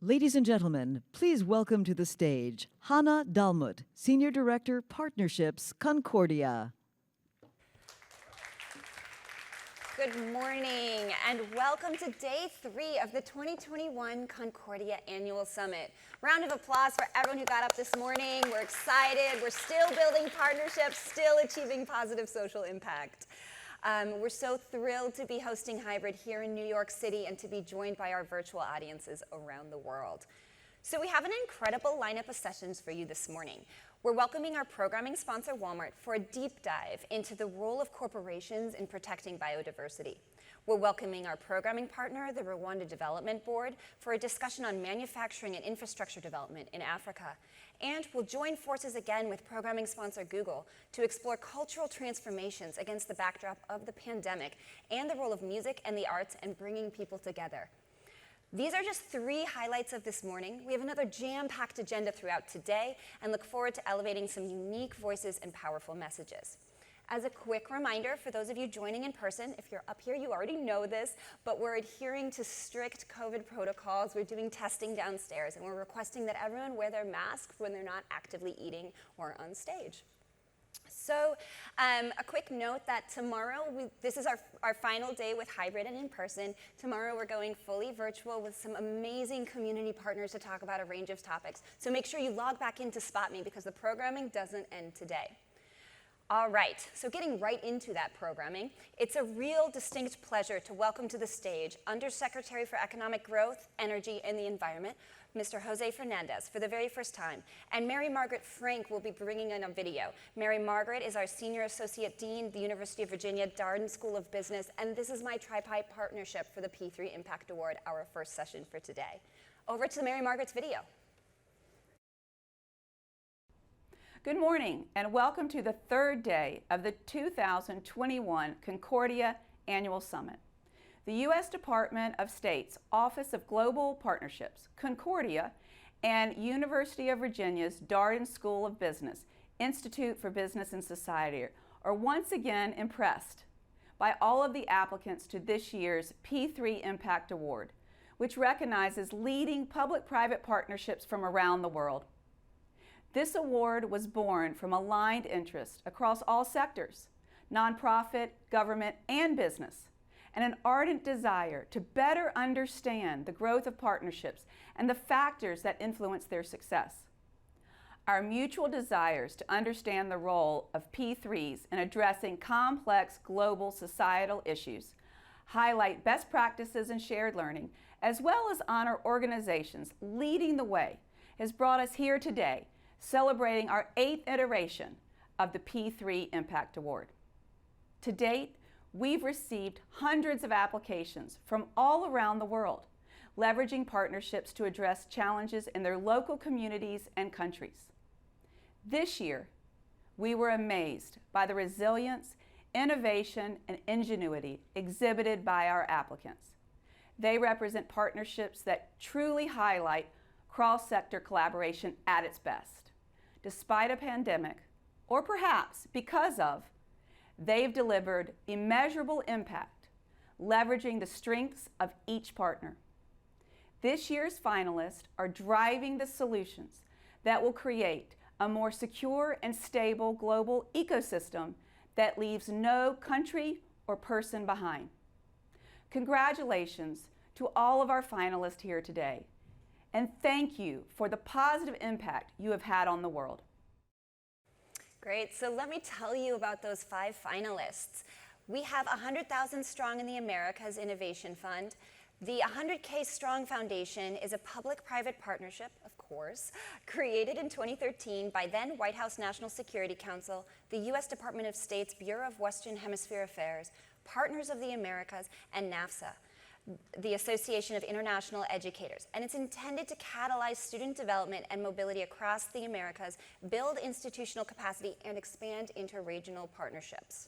Ladies and gentlemen, please welcome to the stage Hanne Dalmut, Senior Director, Partnerships, Concordia. Good morning and welcome to day 3 of the 2021 Concordia Annual Summit. Round of applause for everyone who got up this morning. We're excited. We're still building partnerships, still achieving positive social impact. We're so thrilled to be hosting Hybrid here in New York City and to be joined by our virtual audiences around the world. So we have an incredible lineup of sessions for you this morning. We're welcoming our programming sponsor, Walmart, for a deep dive into the role of corporations in protecting biodiversity. We're welcoming our programming partner, the Rwanda Development Board, for a discussion on manufacturing and infrastructure development in Africa. And we'll join forces again with programming sponsor Google to explore cultural transformations against the backdrop of the pandemic and the role of music and the arts in bringing people together. These are just 3 highlights of this morning. We have another jam-packed agenda throughout today and look forward to elevating some unique voices and powerful messages. As a quick reminder, for those of you joining in person, if you're up here, you already know this, but we're adhering to strict COVID protocols. We're doing testing downstairs, and we're requesting that everyone wear their masks when they're not actively eating or on stage. So a quick note that tomorrow, this is our final day with hybrid and in person. Tomorrow we're going fully virtual with some amazing community partners to talk about a range of topics. So make sure you log back in to spot me because the programming doesn't end today. All right, so getting right into that programming, it's a real distinct pleasure to welcome to the stage Undersecretary for Economic Growth, Energy, and the Environment, Mr. José Fernandez, for the very first time. And Mary Margaret Frank will be bringing in a video. Mary Margaret is our Senior Associate Dean, the University of Virginia Darden School of Business, and this is my tripartite partnership for the P3 Impact Award, our first session for today. Over to Mary Margaret's video. Good morning and welcome to the 3rd day of the 2021 Concordia Annual Summit. The U.S. Department of State's Office of Global Partnerships, Concordia, and University of Virginia's Darden School of Business, Institute for Business and Society, are once again impressed by all of the applicants to this year's P3 Impact Award, which recognizes leading public-private partnerships from around the world. This award was born from aligned interest across all sectors, nonprofit, government, and business, and an ardent desire to better understand the growth of partnerships and the factors that influence their success. Our mutual desires to understand the role of P3s in addressing complex global societal issues, highlight best practices and shared learning, as well as honor organizations leading the way, has brought us here today, celebrating our 8th iteration of the P3 Impact Award. To date, we've received hundreds of applications from all around the world, leveraging partnerships to address challenges in their local communities and countries. This year, we were amazed by the resilience, innovation, and ingenuity exhibited by our applicants. They represent partnerships that truly highlight cross-sector collaboration at its best. Despite a pandemic, or perhaps because of, they've delivered immeasurable impact, leveraging the strengths of each partner. This year's finalists are driving the solutions that will create a more secure and stable global ecosystem that leaves no country or person behind. Congratulations to all of our finalists here today. And thank you for the positive impact you have had on the world. Great, so let me tell you about those 5 finalists. We have 100,000 Strong in the Americas Innovation Fund. The 100K Strong Foundation is a public-private partnership, of course, created in 2013 by then White House National Security Council, the U.S. Department of State's Bureau of Western Hemisphere Affairs, Partners of the Americas, and NAFSA, the Association of International Educators, and it's intended to catalyze student development and mobility across the Americas, build institutional capacity, and expand interregional partnerships.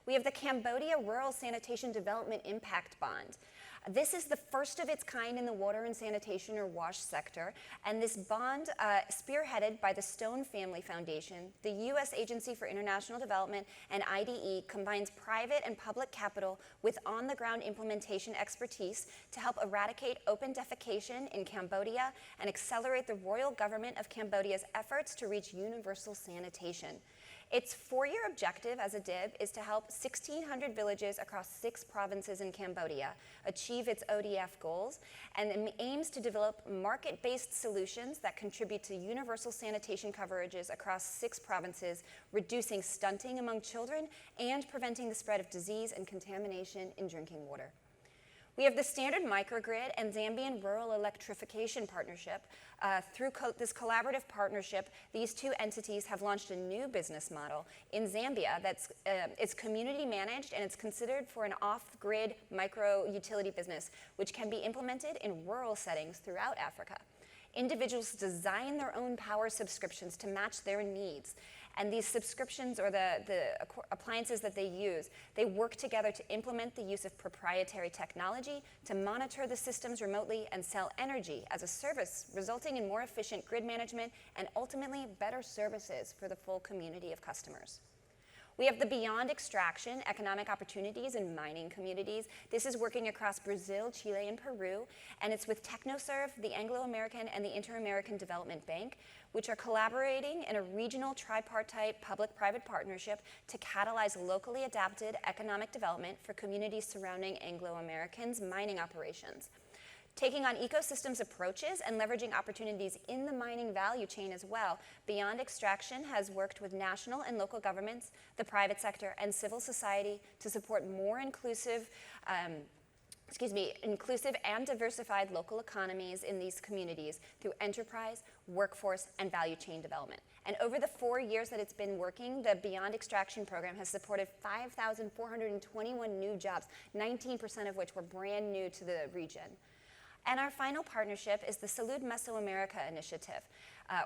We have the Cambodia Rural Sanitation Development Impact Bond. This is the first of its kind in the water and sanitation or WASH sector, and this bond, spearheaded by the Stone Family Foundation, the U.S. Agency for International Development, and IDE, combines private and public capital with on-the-ground implementation expertise to help eradicate open defecation in Cambodia and accelerate the royal government of Cambodia's efforts to reach universal sanitation. Its four-year objective as a DIB is to help 1,600 villages across 6 provinces in Cambodia achieve its ODF goals, and aims to develop market-based solutions that contribute to universal sanitation coverages across 6 provinces, reducing stunting among children and preventing the spread of disease and contamination in drinking water. We have the Standard Microgrid and Zambian Rural Electrification Partnership. Through this collaborative partnership, these 2 entities have launched a new business model in Zambia that's it's community managed, and it's considered for an off-grid micro utility business, which can be implemented in rural settings throughout Africa. Individuals design their own power subscriptions to match their needs. And these subscriptions, or the appliances that they use, they work together to implement the use of proprietary technology to monitor the systems remotely and sell energy as a service, resulting in more efficient grid management and ultimately better services for the full community of customers. We have the Beyond Extraction economic opportunities in mining communities. This is working across Brazil, Chile, and Peru, and it's with TechnoServe, the Anglo-American, and the Inter-American Development Bank, which are collaborating in a regional tripartite public-private partnership to catalyze locally adapted economic development for communities surrounding Anglo-Americans' mining operations. Taking on ecosystems approaches and leveraging opportunities in the mining value chain as well, Beyond Extraction has worked with national and local governments, the private sector, and civil society to support more inclusive and diversified local economies in these communities through enterprise, workforce, and value chain development. And over the 4 years that it's been working, the Beyond Extraction program has supported 5,421 new jobs, 19% of which were brand new to the region. And our final partnership is the Salud Mesoamerica initiative,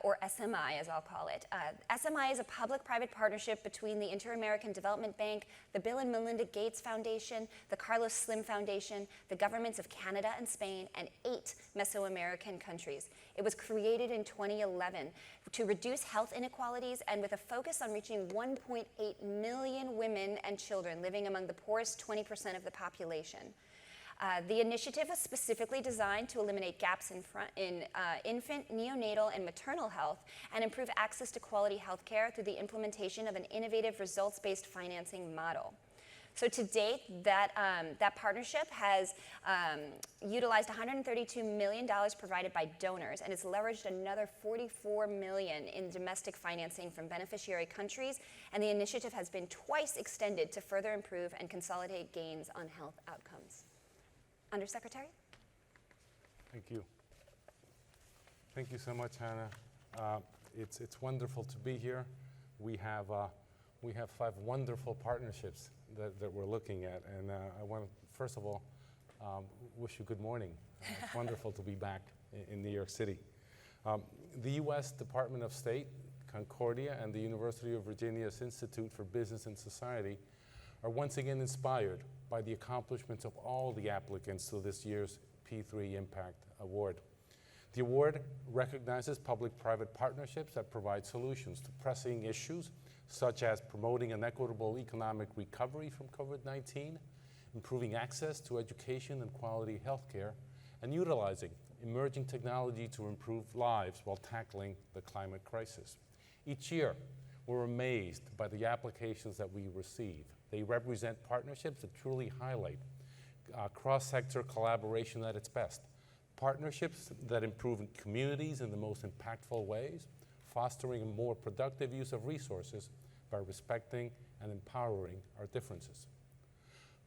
or SMI as I'll call it. SMI is a public-private partnership between the Inter-American Development Bank, the Bill and Melinda Gates Foundation, the Carlos Slim Foundation, the governments of Canada and Spain, and 8 Mesoamerican countries. It was created in 2011 to reduce health inequalities and with a focus on reaching 1.8 million women and children living among the poorest 20% of the population. The initiative was specifically designed to eliminate gaps in infant, neonatal, and maternal health and improve access to quality health care through the implementation of an innovative results-based financing model. So to date, that partnership has utilized $132 million provided by donors, and it's leveraged another $44 million in domestic financing from beneficiary countries, and the initiative has been twice extended to further improve and consolidate gains on health outcomes. Undersecretary? Thank you. Thank you so much, Hanne. It's wonderful to be here. We have 5 wonderful partnerships that we're looking at, and I want to first of all wish you good morning. It's wonderful to be back in New York City. The U.S. Department of State, Concordia, and the University of Virginia's Institute for Business and Society are once again inspired by the accomplishments of all the applicants to this year's P3 Impact Award. The award recognizes public-private partnerships that provide solutions to pressing issues such as promoting an equitable economic recovery from COVID-19, improving access to education and quality health care, and utilizing emerging technology to improve lives while tackling the climate crisis. Each year, we're amazed by the applications that we receive. They represent partnerships that truly highlight cross-sector collaboration at its best. Partnerships that improve communities in the most impactful ways, fostering a more productive use of resources by respecting and empowering our differences.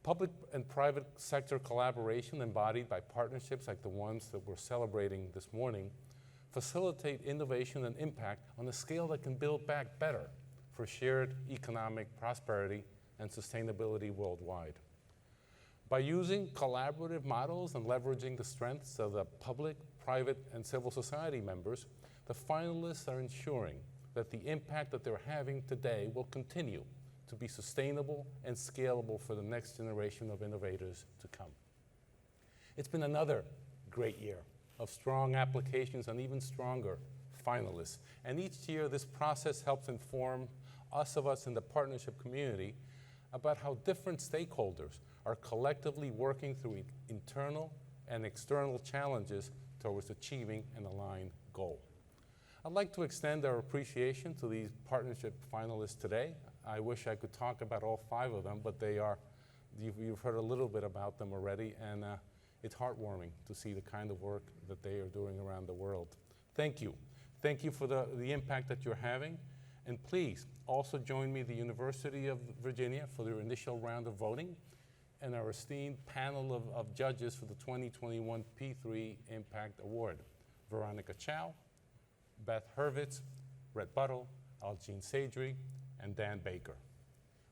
Public and private sector collaboration embodied by partnerships like the ones that we're celebrating this morning facilitate innovation and impact on a scale that can build back better for shared economic prosperity and sustainability worldwide. By using collaborative models and leveraging the strengths of the public, private, and civil society members, the finalists are ensuring that the impact that they're having today will continue to be sustainable and scalable for the next generation of innovators to come. It's been another great year of strong applications and even stronger finalists. And each year, this process helps inform us in the partnership community about how different stakeholders are collectively working through internal and external challenges towards achieving an aligned goal. I'd like to extend our appreciation to these partnership finalists today. I wish I could talk about all 5 of them, but you've heard a little bit about them already, and it's heartwarming to see the kind of work that they are doing around the world. Thank you. Thank you for the impact that you're having. And please also join me at the University of Virginia for their initial round of voting and our esteemed panel of judges for the 2021 P3 Impact Award. Veronica Chow, Beth Hurwitz, Brett Buttle, Aljean Sadri, and Dan Baker.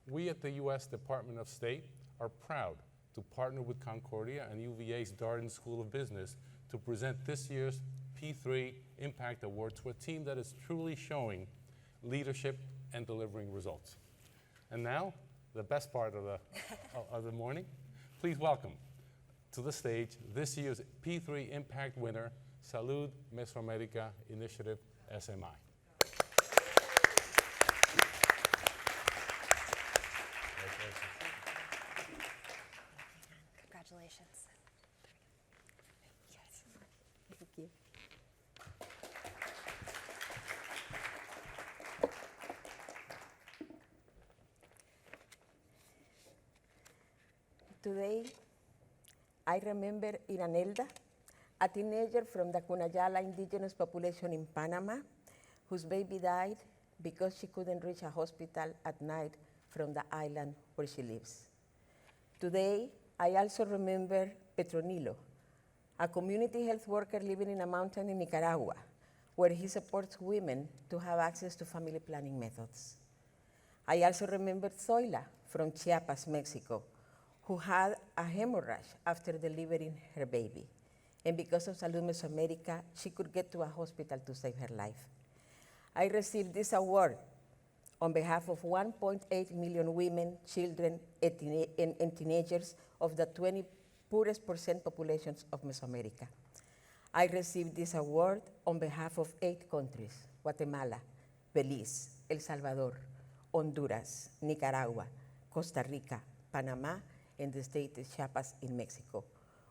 We at the U.S. Department of State are proud to partner with Concordia and UVA's Darden School of Business to present this year's P3 Impact Award to a team that is truly showing leadership and delivering results. And now, the best part of the morning, please welcome to the stage this year's P3 Impact winner, Salud Mesoamerica Initiative, SMI. Congratulations. Yes. Thank you. Today, I remember Iranelda, a teenager from the Cunayala indigenous population in Panama, whose baby died because she couldn't reach a hospital at night from the island where she lives. Today, I also remember Petronilo, a community health worker living in a mountain in Nicaragua, where he supports women to have access to family planning methods. I also remember Zoila from Chiapas, Mexico, who had a hemorrhage after delivering her baby. And because of Salud Mesoamerica, she could get to a hospital to save her life. I received this award on behalf of 1.8 million women, children, and teenagers of the 20 poorest % populations of Mesoamerica. I received this award on behalf of 8 countries: Guatemala, Belize, El Salvador, Honduras, Nicaragua, Costa Rica, Panama, and the state of Chiapas in Mexico.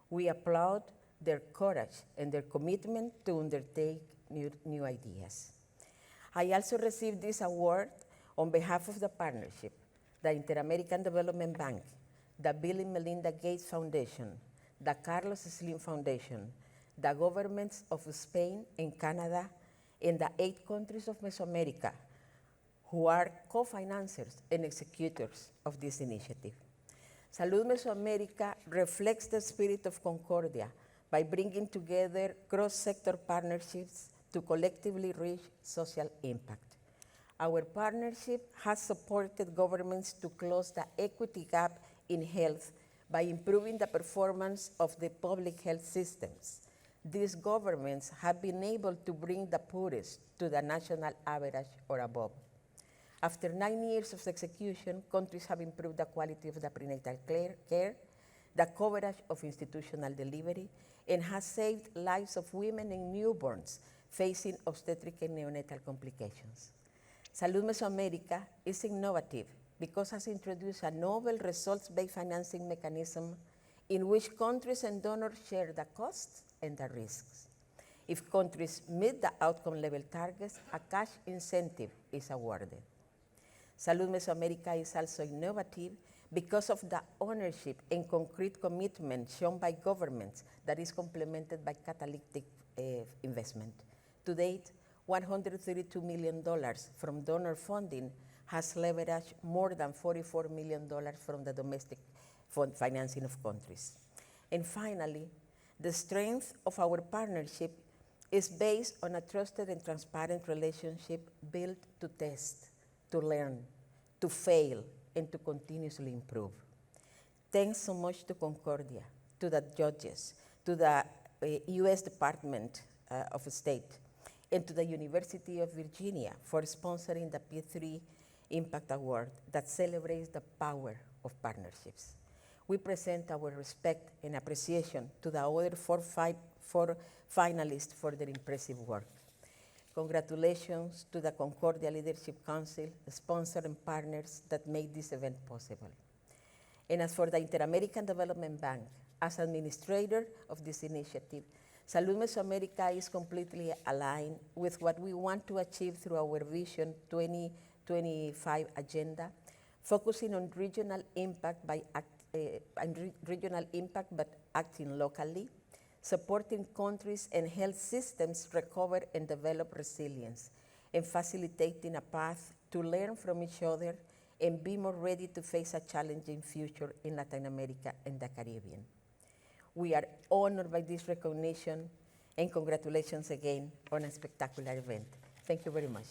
We applaud their courage and their commitment to undertake new ideas. I also received this award on behalf of the partnership, the Inter-American Development Bank, the Bill and Melinda Gates Foundation, the Carlos Slim Foundation, the governments of Spain and Canada, and the 8 countries of Mesoamerica, who are co-financiers and executors of this initiative. Salud Mesoamerica reflects the spirit of Concordia by bringing together cross-sector partnerships to collectively reach social impact. Our partnership has supported governments to close the equity gap in health by improving the performance of the public health systems. These governments have been able to bring the poorest to the national average or above. After 9 years of execution, countries have improved the quality of the prenatal care, the coverage of institutional delivery, and has saved lives of women and newborns facing obstetric and neonatal complications. Salud Mesoamerica is innovative because it has introduced a novel results-based financing mechanism in which countries and donors share the costs and the risks. If countries meet the outcome level targets, a cash incentive is awarded. Salud Mesoamerica is also innovative because of the ownership and concrete commitment shown by governments that is complemented by catalytic investment. To date, $132 million from donor funding has leveraged more than $44 million from the domestic financing of countries. And finally, the strength of our partnership is based on a trusted and transparent relationship built to test, to learn, to fail, and to continuously improve. Thanks so much to Concordia, to the judges, to the U.S. Department of State, and to the University of Virginia for sponsoring the P3 Impact Award that celebrates the power of partnerships. we present our respect and appreciation to the other four finalists for their impressive work. Congratulations to the Concordia Leadership Council, the sponsor and partners that made this event possible. And as for the Inter-American Development Bank, as administrator of this initiative, Salud Mesoamerica is completely aligned with what we want to achieve through our Vision 2025 agenda, focusing on regional impact but acting locally, supporting countries and health systems recover and develop resilience, and facilitating a path to learn from each other and be more ready to face a challenging future in Latin America and the Caribbean. We are honored by this recognition, and congratulations again on a spectacular event. Thank you very much.